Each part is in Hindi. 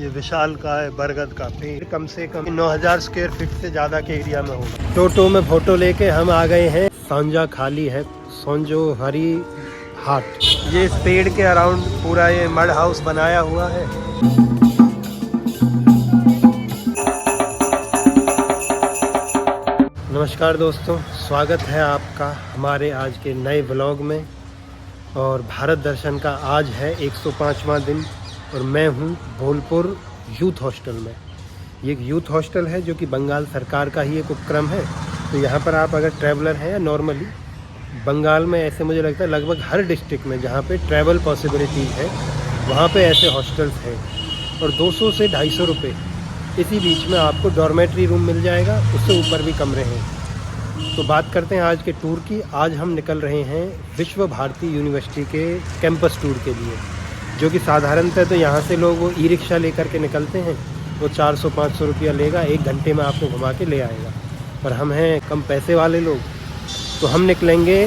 ये विशाल का है बरगद का पेड़, कम से कम 9000 स्क्वायर फीट से ज़्यादा के एरिया में होगा। टोटो में फोटो लेके हम आ गए हैं। सांझा खाली है, सोंजो हरी हाट। ये इस पेड़ के अराउंड पूरा ये मड हाउस बनाया हुआ है। नमस्कार दोस्तों, स्वागत है आपका हमारे आज के नए ब्लॉग में। और भारत दर्शन का आज है 105वां दिन और मैं हूं बोलपुर यूथ हॉस्टल में। ये एक यूथ हॉस्टल है जो कि बंगाल सरकार का ही एक उपक्रम है। तो यहाँ पर आप अगर ट्रैवलर हैं या नॉर्मली बंगाल में ऐसे मुझे लगता है लगभग हर डिस्ट्रिक्ट में जहाँ पे ट्रैवल पॉसिबिलिटीज़ है वहाँ पे ऐसे हॉस्टल्स हैं। और 200 से 250 रुपये इसी बीच में आपको डॉर्मेट्री रूम मिल जाएगा, उससे ऊपर भी कमरे हैं। तो बात करते हैं आज के टूर की। आज हम निकल रहे हैं विश्व भारती यूनिवर्सिटी के कैंपस टूर के लिए, जो कि साधारणतः तो यहाँ से लोग वो ई रिक्शा लेकर के निकलते हैं। वो 400-500 रुपया लेगा, 1 घंटे में आपको घुमा के ले आएगा। पर हम हैं कम पैसे वाले लोग, तो हम निकलेंगे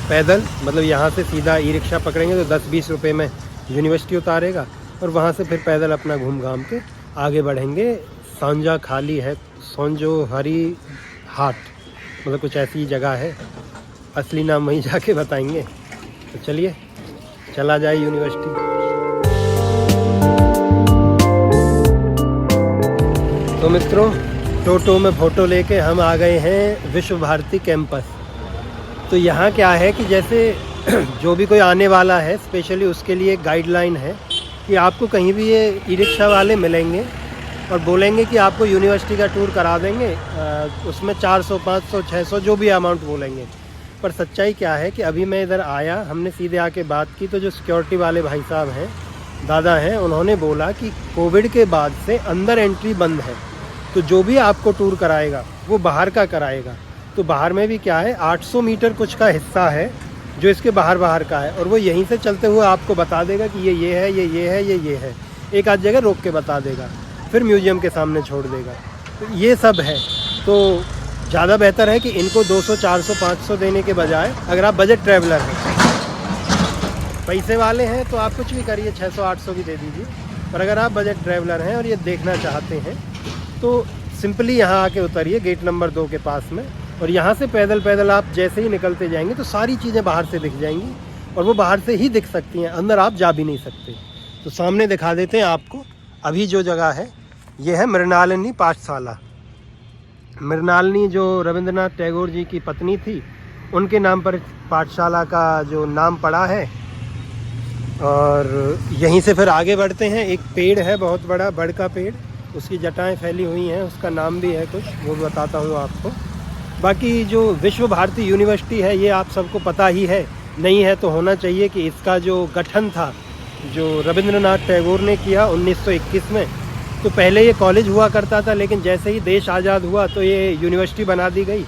पैदल। मतलब यहाँ से सीधा ई रिक्शा पकड़ेंगे तो 10-20 रुपये में यूनिवर्सिटी उतारेगा और वहाँ से फिर पैदल अपना घूम घाम के आगे बढ़ेंगे। सांझा खाली है, सोंजो हरी हाट, मतलब कुछ ऐसी जगह है। असली नाम वहीं जाके बताएंगे। तो चलिए चला जाए यूनिवर्सिटी। तो मित्रों, टोटो में फ़ोटो लेके हम आ गए हैं विश्व भारती कैंपस। तो यहाँ क्या है कि जैसे जो भी कोई आने वाला है स्पेशली उसके लिए एक गाइडलाइन है कि आपको कहीं भी ये ई रिक्शा वाले मिलेंगे और बोलेंगे कि आपको यूनिवर्सिटी का टूर करा देंगे। उसमें 400, 500, 600 जो भी अमाउंट बोलेंगे। पर सच्चाई क्या है कि अभी मैं इधर आया, हमने सीधे आके बात की तो जो सिक्योरिटी वाले भाई साहब हैं, दादा हैं, उन्होंने बोला कि कोविड के बाद से अंदर एंट्री बंद है। तो जो भी आपको टूर कराएगा वो बाहर का कराएगा। तो बाहर में भी क्या है, 800 मीटर कुछ का हिस्सा है जो इसके बाहर का है, और वो यहीं से चलते हुए आपको बता देगा कि ये है, ये है, ये है। एक आध जगह रोक के बता देगा, फिर म्यूजियम के सामने छोड़ देगा। तो ये सब है। तो ज़्यादा बेहतर है कि इनको 200, 400, 500 देने के बजाय अगर आप बजट ट्रैवलर हैं, पैसे वाले हैं तो आप कुछ भी करिए, 600, 800 भी दे दीजिए। पर अगर आप बजट ट्रैवलर हैं और ये देखना चाहते हैं तो सिंपली यहाँ आके उतरिए गेट नंबर 2 के पास में। और यहाँ से पैदल आप जैसे ही निकलते जाएंगे तो सारी चीज़ें बाहर से दिख जाएंगी, और वो बाहर से ही दिख सकती हैं, अंदर आप जा भी नहीं सकते। तो सामने दिखा देते हैं आपको। अभी जो जगह है ये है मृणालिनी पाठशाला। मृणालिनी जो रविंद्रनाथ टैगोर जी की पत्नी थी, उनके नाम पर पाठशाला का जो नाम पड़ा है। और यहीं से फिर आगे बढ़ते हैं। एक पेड़ है बहुत बड़ा, बड़ का पेड़, उसकी जटाएं फैली हुई हैं, उसका नाम भी है कुछ, वो बताता हूँ आपको। बाकी जो विश्व भारती यूनिवर्सिटी है ये आप सबको पता ही है, नहीं है तो होना चाहिए कि इसका जो गठन था जो रविंद्रनाथ टैगोर ने किया 1921 में। तो पहले ये कॉलेज हुआ करता था, लेकिन जैसे ही देश आज़ाद हुआ तो ये यूनिवर्सिटी बना दी गई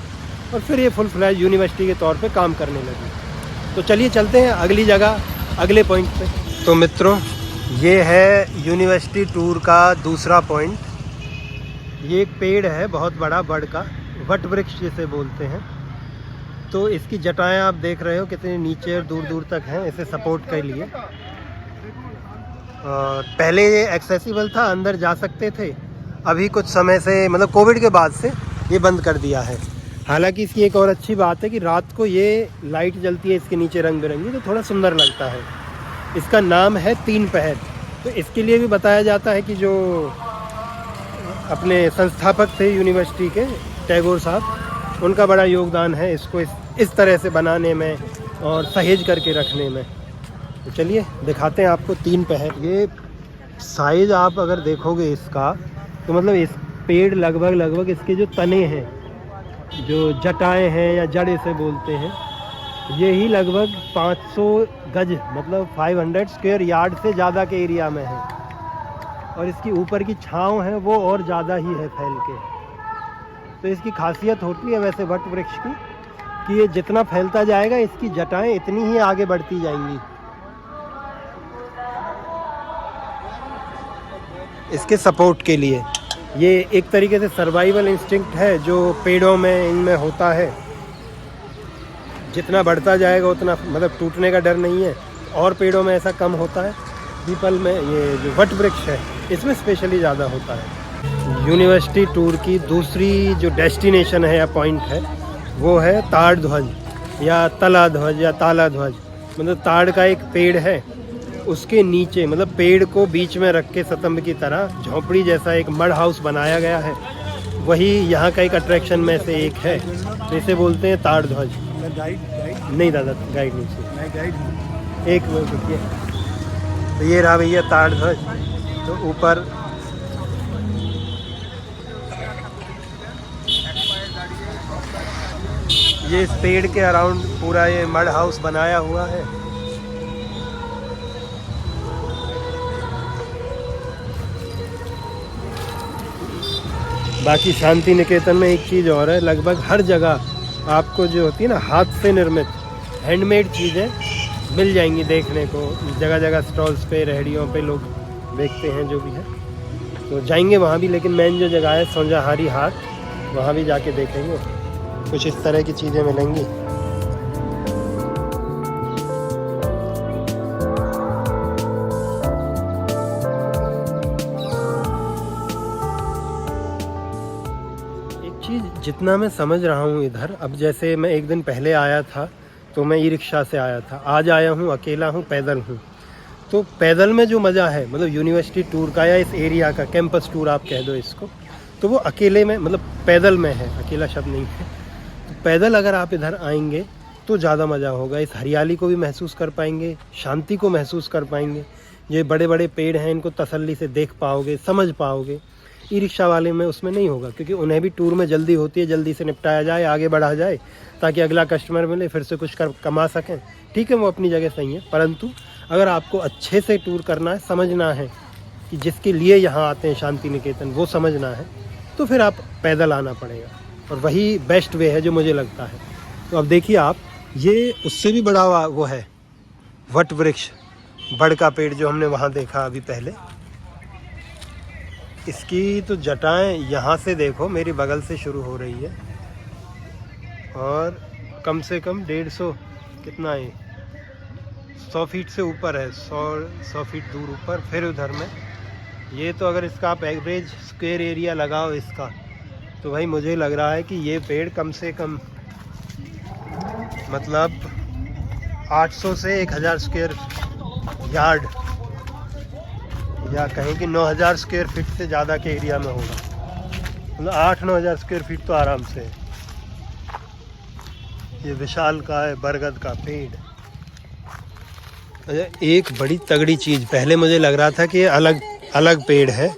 और फिर ये फुल फ्लैज यूनिवर्सिटी के तौर पे काम करने लगी। तो चलिए चलते हैं अगली जगह, अगले पॉइंट पे। तो मित्रों, ये है यूनिवर्सिटी टूर का दूसरा पॉइंट। ये एक पेड़ है बहुत बड़ा, बड़ का, वट वृक्ष जिसे बोलते हैं। तो इसकी जटाएँ आप देख रहे हो कितनी नीचे और दूर दूर तक हैं इसे सपोर्ट के लिए। और पहले ये एक्सेसिबल था, अंदर जा सकते थे। अभी कुछ समय से, मतलब कोविड के बाद से ये बंद कर दिया है। हालांकि इसकी एक और अच्छी बात है कि रात को ये लाइट जलती है इसके नीचे रंग बिरंगी, तो थोड़ा सुंदर लगता है। इसका नाम है 3 पहर। तो इसके लिए भी बताया जाता है कि जो अपने संस्थापक थे यूनिवर्सिटी के, टैगोर साहब, उनका बड़ा योगदान है इसको इस तरह से बनाने में और सहेज करके रखने में। तो चलिए दिखाते हैं आपको 3 पहर। ये साइज़ आप अगर देखोगे इसका, तो मतलब इस पेड़ लगभग इसके जो तने हैं, जो जटाएं हैं या जड़ इसे बोलते हैं, ये ही लगभग 500 गज, मतलब 500 स्क्वायर यार्ड से ज़्यादा के एरिया में है। और इसकी ऊपर की छांव है वो और ज़्यादा ही है फैल के। तो इसकी खासियत होती है वैसे वट वृक्ष की कि ये जितना फैलता जाएगा इसकी जटाएं इतनी ही आगे बढ़ती जाएंगी। इसके सपोर्ट के लिए ये एक तरीके से सर्वाइवल इंस्टिंक्ट है जो पेड़ों में इनमें होता है। जितना बढ़ता जाएगा उतना, मतलब टूटने का डर नहीं है, और पेड़ों में ऐसा कम होता है। पीपल में ये जो वट वृक्ष है इसमें स्पेशली ज़्यादा होता है। यूनिवर्सिटी टूर की दूसरी जो डेस्टिनेशन है या पॉइंट है वो है ताड़ ध्वज या तला ध्वज या ताला ध्वज। मतलब ताड़ का एक पेड़ है, उसके नीचे मतलब पेड़ को बीच में रख के स्तंभ की तरह झोंपड़ी जैसा एक मड हाउस बनाया गया है। वही यहाँ का एक अट्रैक्शन में से एक है, तो इसे बोलते हैं ताड़ ध्वज। गाइड नहीं दादा, गाइड नहीं चाहिए। मैं गाइड एक मिनट रुकिए। तो ये रहा भैया ताड़ ध्वज। तो ऊपर ये इस पेड़ के अराउंड पूरा ये मड हाउस बनाया हुआ है। बाकी शांति निकेतन में एक चीज़ और है, लगभग हर जगह आपको जो होती है ना हाथ से निर्मित हैंडमेड चीज़ें मिल जाएंगी देखने को। जगह जगह स्टॉल्स पे, रेहड़ियों पे लोग बेचते हैं जो भी है। तो जाएंगे वहाँ भी, लेकिन मेन जो जगह है सोंजाहारी हाट, वहाँ भी जाके देखेंगे। कुछ इस तरह की चीज़ें मिलेंगी। जितना मैं समझ रहा हूँ इधर, अब जैसे मैं एक दिन पहले आया था तो मैं ई रिक्शा से आया था, आज आया हूँ अकेला हूँ, पैदल हूँ। तो पैदल में जो मज़ा है मतलब यूनिवर्सिटी टूर का या इस एरिया का कैंपस टूर आप कह दो इसको, तो वो अकेले में मतलब पैदल में है, अकेला शब्द नहीं है। तो पैदल अगर आप इधर आएंगे तो ज़्यादा मज़ा होगा। इस हरियाली को भी महसूस कर पाएंगे, शांति को महसूस कर पाएंगे। ये बड़े बड़े पेड़ हैं, इनको तसल्ली से देख पाओगे, समझ पाओगे। ई रिक्शा वाले में उसमें नहीं होगा, क्योंकि उन्हें भी टूर में जल्दी होती है, जल्दी से निपटाया जाए, आगे बढ़ा जाए ताकि अगला कस्टमर मिले, फिर से कुछ कमा सकें। ठीक है, वो अपनी जगह सही है, परंतु अगर आपको अच्छे से टूर करना है, समझना है कि जिसके लिए यहाँ आते हैं शांति निकेतन वो समझना है, तो फिर आप पैदल आना पड़ेगा, और वही बेस्ट वे है जो मुझे लगता है। तो अब देखिए आप, ये उससे भी बड़ा वो है वट वृक्ष, बड़ का पेड़ जो हमने वहाँ देखा अभी पहले। इसकी तो जटाएं यहाँ से देखो मेरी बगल से शुरू हो रही है, और कम से कम 150 कितना है 100 फीट से ऊपर है, 100 फीट दूर ऊपर। फिर उधर में ये तो अगर इसका आप एवरेज स्क्वायर एरिया लगाओ इसका, तो भाई मुझे लग रहा है कि ये पेड़ कम से कम मतलब 800 से 1000 स्क्वायर यार्ड या कहें कि 9000 स्क्वायर फीट से ज़्यादा के एरिया में होगा। मतलब 8-9 हज़ार स्क्वायर फीट तो आराम से है। ये विशाल का है बरगद का पेड़। अच्छा, एक बड़ी तगड़ी चीज़, पहले मुझे लग रहा था कि ये अलग अलग पेड़ है,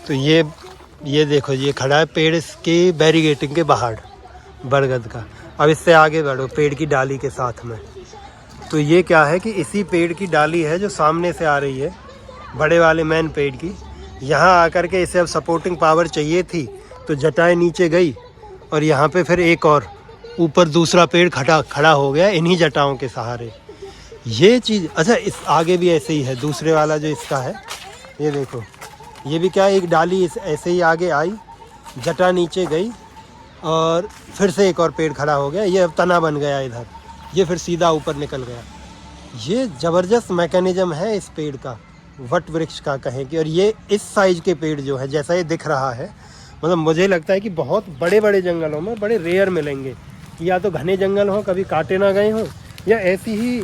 तो ये देखो ये खड़ा है पेड़ इसके बैरिगेटिंग के बाहर बरगद का। अब इससे आगे बढ़ो पेड़ की डाली के साथ में, तो ये क्या है कि इसी पेड़ की डाली है जो सामने से आ रही है, बड़े वाले मेन पेड़ की। यहाँ आकर के इसे अब सपोर्टिंग पावर चाहिए थी, तो जटाएं नीचे गई और यहाँ पे फिर एक और ऊपर दूसरा पेड़ खड़ा हो गया इन्हीं जटाओं के सहारे। ये चीज़ अच्छा, इस आगे भी ऐसे ही है, दूसरे वाला जो इसका है ये देखो, ये भी क्या है, एक डाली ऐसे ही आगे आई, जटा नीचे गई और फिर से एक और पेड़ खड़ा हो गया, ये अब तना बन गया इधर, ये फिर सीधा ऊपर निकल गया। ये ज़बरदस्त मैकेनिज्म है इस पेड़ का, वट वृक्ष का कहें कि। और ये इस साइज के पेड़ जो है जैसा ये दिख रहा है, मतलब मुझे लगता है कि बहुत बड़े बड़े जंगलों में बड़े रेयर मिलेंगे, या तो घने जंगल हो कभी काटे ना गए हों, या ऐसी ही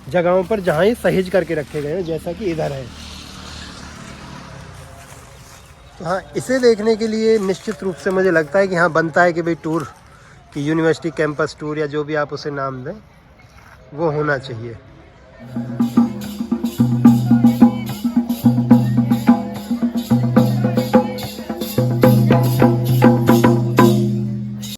जगहों पर जहाँ ये सहेज करके रखे गए हैं जैसा कि इधर है। तो हाँ, इसे देखने के लिए निश्चित रूप से मुझे लगता है कि हाँ बनता है कि भाई टूर कि यूनिवर्सिटी कैंपस टूर या जो भी आप उसे नाम दें वो होना चाहिए।